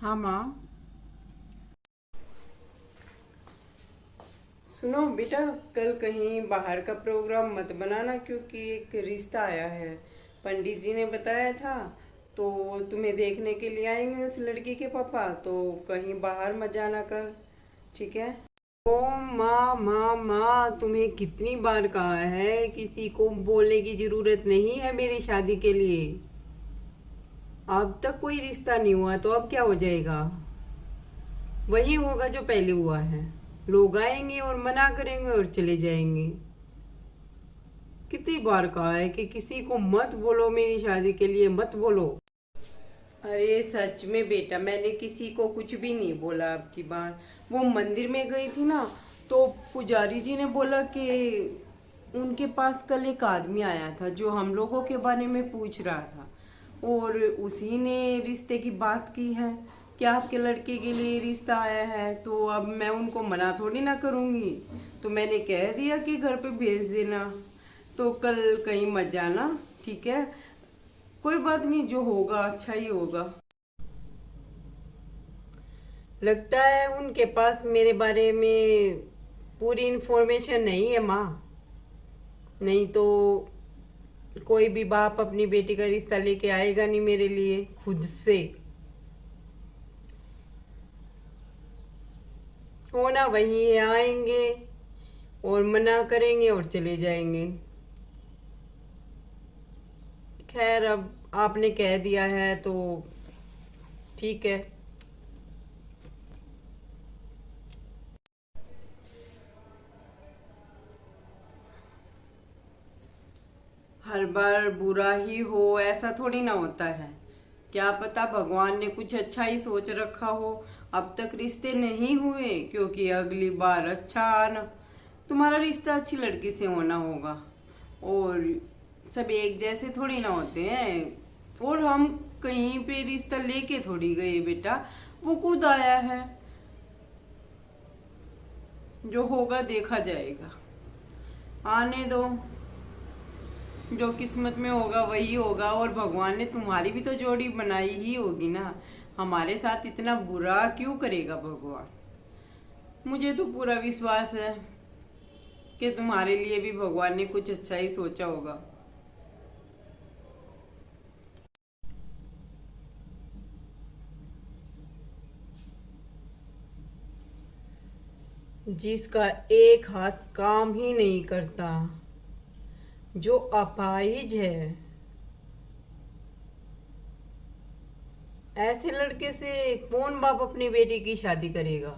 हाँ माँ। सुनो बेटा, कल कहीं बाहर का प्रोग्राम मत बनाना क्योंकि एक रिश्ता आया है। पंडित जी ने बताया था। तो वो तुम्हें देखने के लिए आएंगे उस लड़की के पापा, तो कहीं बाहर मत जाना कर। ठीक है। ओ माँ माँ माँ, तुम्हें कितनी बार कहा है किसी को बोलने की जरूरत नहीं है मेरी शादी के लिए। अब तक कोई रिश्ता नहीं हुआ तो अब क्या हो जाएगा। वही होगा जो पहले हुआ है। लोग आएंगे और मना करेंगे और चले जाएंगे। कितनी बार कहा है कि किसी को मत बोलो, मेरी शादी के लिए मत बोलो। अरे सच में बेटा, मैंने किसी को कुछ भी नहीं बोला। अब की बार वो मंदिर में गई थी ना, तो पुजारी जी ने बोला कि उनके पास कल एक आदमी आया था जो हम लोगों के बारे में पूछ रहा था, और उसी ने रिश्ते की बात की है कि आपके लड़के के लिए रिश्ता आया है। तो अब मैं उनको मना थोड़ी ना करूँगी। तो मैंने कह दिया कि घर पे भेज देना। तो कल कहीं मत जाना। ठीक है। कोई बात नहीं, जो होगा अच्छा ही होगा। लगता है उनके पास मेरे बारे में पूरी इन्फॉर्मेशन नहीं है माँ। नहीं तो कोई भी बाप अपनी बेटी का रिश्ता लेके आएगा नहीं मेरे लिए खुद से। होना वही है, आएंगे और मना करेंगे और चले जाएंगे। खैर, अब आपने कह दिया है तो ठीक है। हर बार बुरा ही हो ऐसा थोड़ी ना होता है। क्या पता भगवान ने कुछ अच्छा ही सोच रखा हो। अब तक रिश्ते नहीं हुए क्योंकि अगली बार अच्छा आना। तुम्हारा रिश्ता अच्छी लड़की से होना होगा। और सब एक जैसे थोड़ी ना होते हैं। और हम कहीं पे रिश्ता लेके थोड़ी गए बेटा, वो खुद आया है। जो होगा देखा जाएगा। आने दो। जो किस्मत में होगा वही होगा, और भगवान ने तुम्हारी भी तो जोड़ी बनाई ही होगी ना। हमारे साथ इतना बुरा क्यों करेगा भगवान। मुझे तो पूरा विश्वास है कि तुम्हारे लिए भी भगवान ने कुछ अच्छा ही सोचा होगा। जिसका एक हाथ काम ही नहीं करता, जो अपाहिज है, ऐसे लड़के से कौन बाप अपनी बेटी की शादी करेगा।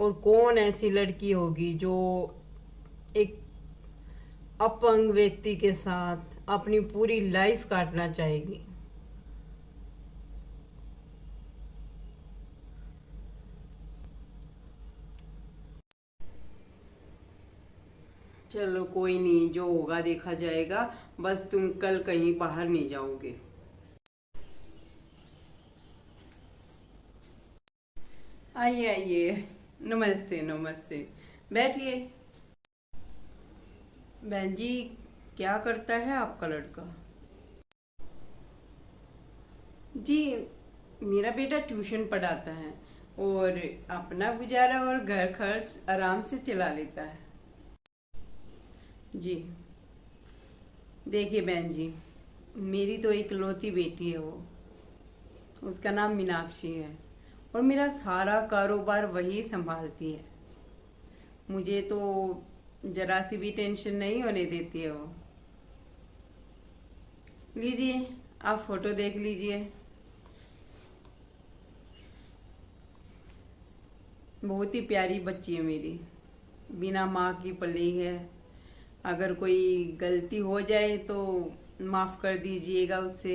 और कौन ऐसी लड़की होगी जो एक अपंग व्यक्ति के साथ अपनी पूरी लाइफ काटना चाहेगी। चलो कोई नहीं, जो होगा देखा जाएगा। बस तुम कल कहीं बाहर नहीं जाओगे। आइए आइए। नमस्ते नमस्ते। बैठिए। बहन जी, क्या करता है आपका लड़का। जी, मेरा बेटा ट्यूशन पढ़ाता है और अपना गुजारा और घर खर्च आराम से चला लेता है। जी। देखिए बहन जी, मेरी तो इकलौती बेटी है वो। उसका नाम मीनाक्षी है। और मेरा सारा कारोबार वही संभालती है। मुझे तो जरा सी भी टेंशन नहीं होने देती है वो। लीजिए, आप फोटो देख लीजिए। बहुत ही प्यारी बच्ची है मेरी। बिना माँ की पली है। अगर कोई गलती हो जाए तो माफ़ कर दीजिएगा उससे।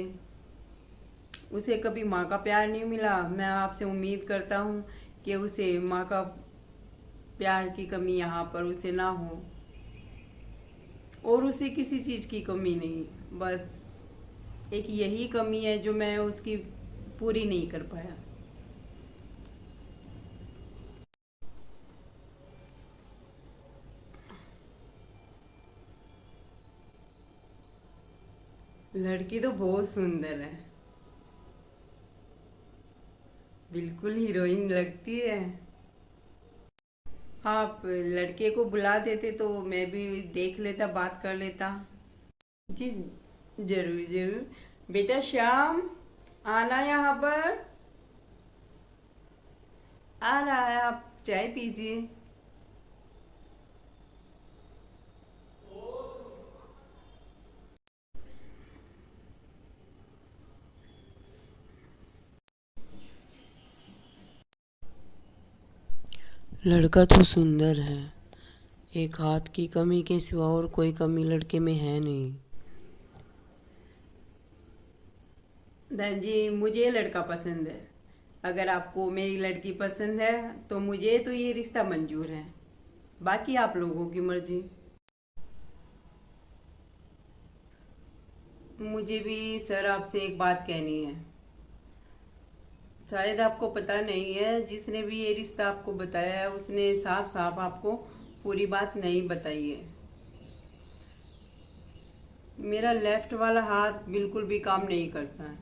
उसे कभी माँ का प्यार नहीं मिला। मैं आपसे उम्मीद करता हूँ कि उसे माँ का प्यार की कमी यहाँ पर उसे ना हो। और उसे किसी चीज़ की कमी नहीं, बस एक यही कमी है जो मैं उसकी पूरी नहीं कर पाया। लड़की तो बहुत सुंदर है, बिल्कुल हीरोइन लगती है। आप लड़के को बुला देते तो मैं भी देख लेता, बात कर लेता। जी, जरूर जरूर। बेटा श्याम, आना यहाँ पर। आ रहा है, आप चाय पीजिए। लड़का तो सुंदर है। एक हाथ की कमी के सिवा और कोई कमी लड़के में है नहीं। बहन जी, मुझे ये लड़का पसंद है। अगर आपको मेरी लड़की पसंद है तो मुझे तो ये रिश्ता मंजूर है। बाकी आप लोगों की मर्जी। मुझे भी सर आपसे एक बात कहनी है। शायद आपको पता नहीं है, जिसने भी ये रिश्ता आपको बताया है उसने साफ साफ आपको पूरी बात नहीं बताई है। मेरा लेफ्ट वाला हाथ बिल्कुल भी काम नहीं करता है।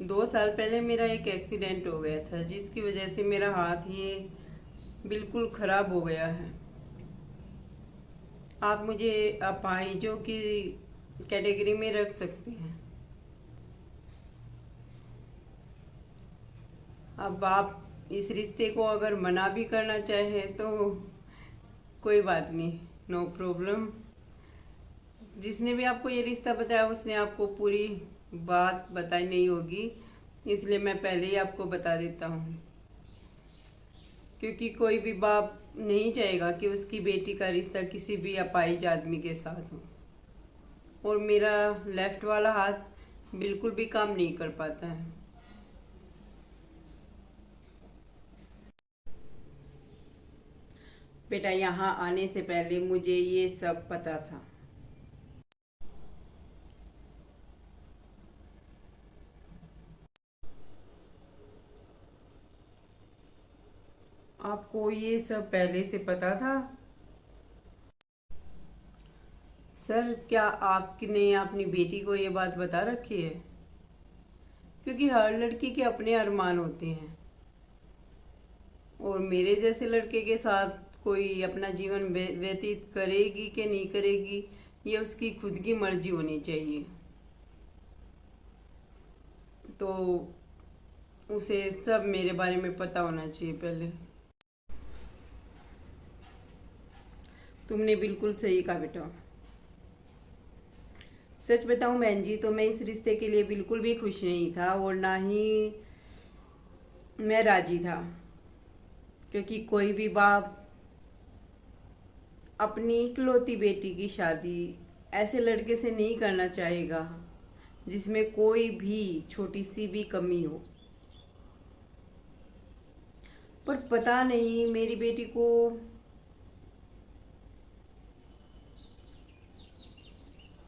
2 साल पहले मेरा एक एक्सीडेंट हो गया था, जिसकी वजह से मेरा हाथ ये बिल्कुल खराब हो गया है। आप मुझे अपाहिजों की कैटेगरी में रख सकते हैं। अब आप इस रिश्ते को अगर मना भी करना चाहें तो कोई बात नहीं, नो प्रॉब्लम। जिसने भी आपको ये रिश्ता बताया उसने आपको पूरी बात बताई नहीं होगी, इसलिए मैं पहले ही आपको बता देता हूँ। क्योंकि कोई भी बाप नहीं चाहेगा कि उसकी बेटी का रिश्ता किसी भी अपाहिज आदमी के साथ हो। और मेरा लेफ्ट वाला हाथ बिल्कुल भी काम नहीं कर पाता है। बेटा, यहाँ आने से पहले मुझे ये सब पता था। आपको ये सब पहले से पता था? सर, क्या आपने अपनी बेटी को ये बात बता रखी है? क्योंकि हर लड़की के अपने अरमान होते हैं, और मेरे जैसे लड़के के साथ कोई अपना जीवन व्यतीत करेगी कि नहीं करेगी, ये उसकी खुद की मर्जी होनी चाहिए। तो उसे सब मेरे बारे में पता होना चाहिए पहले। तुमने बिल्कुल सही कहा बेटा। सच बताऊं बहन जी, तो मैं इस रिश्ते के लिए बिल्कुल भी खुश नहीं था, और ना ही मैं राजी था। क्योंकि कोई भी बाप अपनी इकलौती बेटी की शादी ऐसे लड़के से नहीं करना चाहेगा जिसमें कोई भी छोटी सी भी कमी हो। पर पता नहीं मेरी बेटी को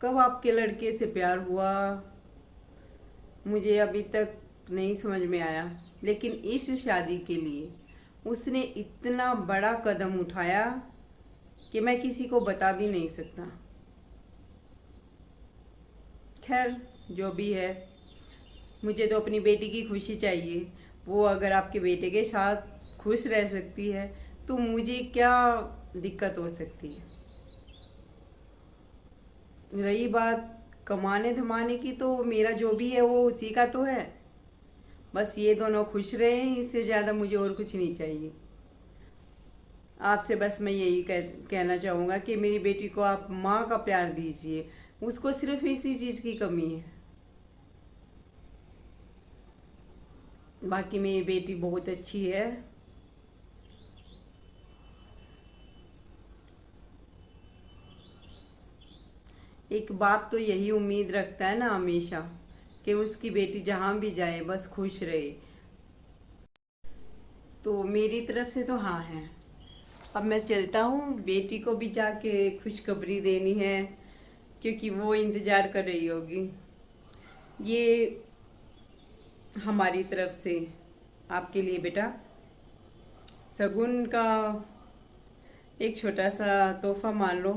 कब आपके लड़के से प्यार हुआ, मुझे अभी तक नहीं समझ में आया। लेकिन इस शादी के लिए उसने इतना बड़ा कदम उठाया कि मैं किसी को बता भी नहीं सकता। खैर, जो भी है, मुझे तो अपनी बेटी की खुशी चाहिए। वो अगर आपके बेटे के साथ खुश रह सकती है तो मुझे क्या दिक्कत हो सकती है। रही बात कमाने धमाने की, तो मेरा जो भी है वो उसी का तो है। बस ये दोनों खुश रहें, इससे ज़्यादा मुझे और कुछ नहीं चाहिए। आपसे बस मैं यही कहना चाहूँगा कि मेरी बेटी को आप माँ का प्यार दीजिए। उसको सिर्फ इसी चीज़ की कमी है। बाकी मेरी बेटी बहुत अच्छी है। एक बाप तो यही उम्मीद रखता है ना हमेशा, कि उसकी बेटी जहाँ भी जाए बस खुश रहे। तो मेरी तरफ से तो हाँ है। अब मैं चलता हूँ, बेटी को भी जाके खुशखबरी देनी है, क्योंकि वो इंतज़ार कर रही होगी। ये हमारी तरफ से आपके लिए बेटा शगुन का एक छोटा सा तोहफा मान लो,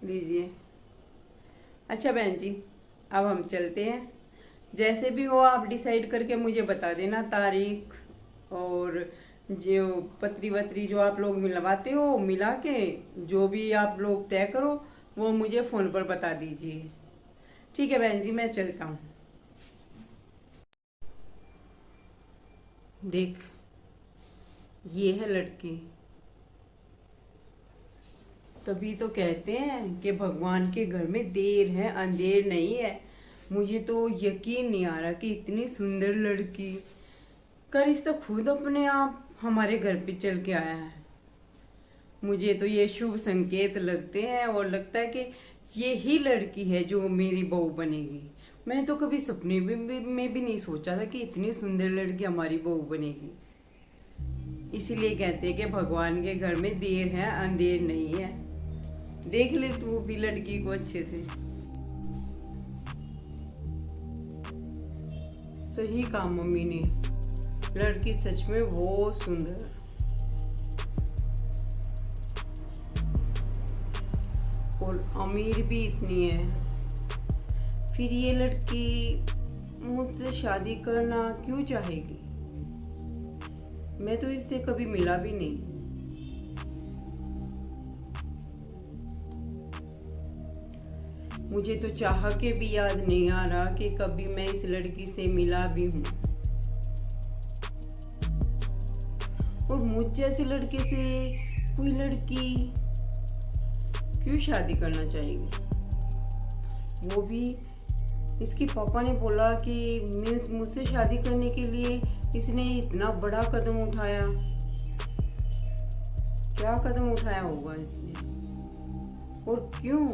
लीजिए। अच्छा बहन जी, अब हम चलते हैं। जैसे भी हो आप डिसाइड करके मुझे बता देना तारीख, और जो पत्री वत्री जो आप लोग मिलवाते हो मिला के जो भी आप लोग तय करो वो मुझे फ़ोन पर बता दीजिए। ठीक है बहन जी, मैं चलता हूँ। देख, ये है लड़की। तभी तो कहते हैं कि भगवान के घर में देर है अंधेर नहीं है। मुझे तो यकीन नहीं आ रहा कि इतनी सुंदर लड़की का रिश्ता खुद अपने आप हमारे घर पे चल के आया है। मुझे तो ये शुभ संकेत लगते हैं और लगता है कि ये ही लड़की है जो मेरी बहू बनेगी। मैंने तो कभी सपने में भी नहीं सोचा था कि इतनी सुंदर लड़की हमारी बहू बनेगी। इसीलिए कहते हैं कि भगवान के घर में देर है अंधेर नहीं है। देख ले तू भी लड़की को अच्छे से। सही कहा मम्मी ने, लड़की सच में बहुत सुंदर और अमीर भी इतनी है। फिर ये लड़की मुझसे शादी करना क्यों चाहेगी? मैं तो इससे कभी मिला भी नहीं। मुझे तो चाह के भी याद नहीं आ रहा कि कभी मैं इस लड़की से मिला भी हूं। और मुझ जैसे लड़के से कोई लड़की क्यों शादी करना चाहेगी? वो भी इसके पापा ने बोला कि मुझसे शादी करने के लिए इसने इतना बड़ा कदम उठाया। क्या कदम उठाया होगा इसने और क्यों?